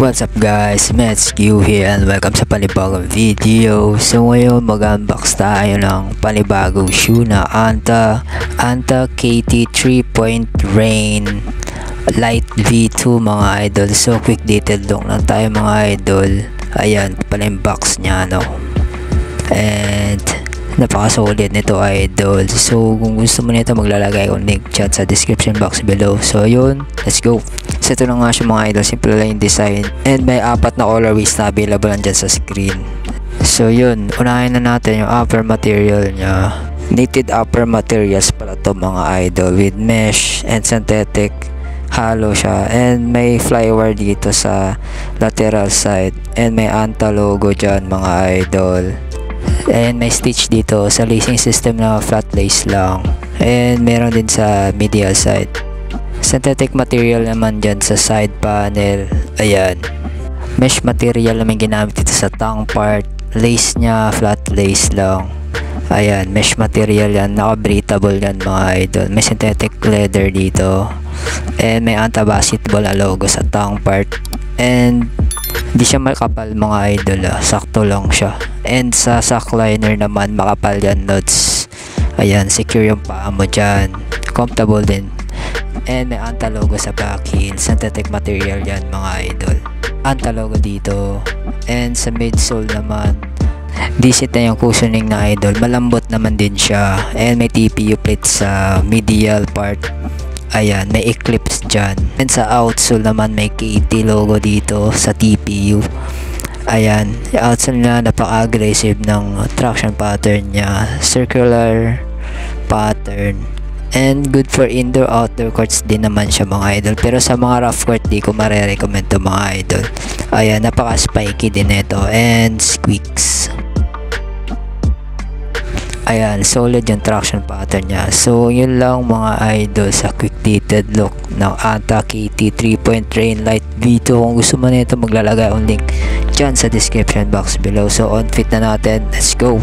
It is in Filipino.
What's up guys, Metsq here and welcome sa panibagong video. So ngayon mag-unbox tayo ng panibagong shoe na Anta KT 3-point Rain Light V2 mga idol. So quick detailed look lang tayo mga idol. Ayan pala yung box nya no. And napaka-solid nito idol. So kung gusto mo nito maglalagay akong link chat sa description box below. So yun, let's go. So ito na nga siya mga idol, simple lang yung design and may 4 na colorways na available dyan sa screen. So yun, unahin na natin yung upper material nya. Knitted upper materials pala to mga idol with mesh and synthetic. Hollow siya and may flywire dito sa lateral side and may Anta logo dyan mga idol. And may stitch dito sa lacing system na flat lace lang and meron din sa medial side. Synthetic material naman dyan sa side panel. Ayan, mesh material naman ginamit dito sa tongue part. Lace nya flat lace lang. Ayan, mesh material yan, naka-breathable yan mga idol. May synthetic leather dito and may Anta basketball na logo sa tongue part. And di siya makapal mga idol, sakto lang siya. And sa sock liner naman makapal yan nuts. Ayan, secure yung paa mo dyan, comfortable din. And may Anta logo sa back heel, synthetic material yan mga idol. Anta logo dito. And sa midsole naman decent na yung cushioning na idol, malambot naman din siya. And may TPU plate sa medial part. Ayan, may eclipse dyan. And sa outsole naman may KT logo dito sa TPU. Ayan, yung outsole na napaka-aggressive ng traction pattern nya, circular pattern. And good for indoor outdoor courts din naman siya mga idol. Pero sa mga rough court di ko marerecommend to mga idol. Ayan, napaka spiky din ito and squeaks. Ayan, solid yung traction pattern nya. So yun lang mga idol sa quick detailed look ng Anta KT 3-point Rain Light V2. Kung gusto mo nito maglalagay ang link dyan sa description box below. So on fit na natin, let's go.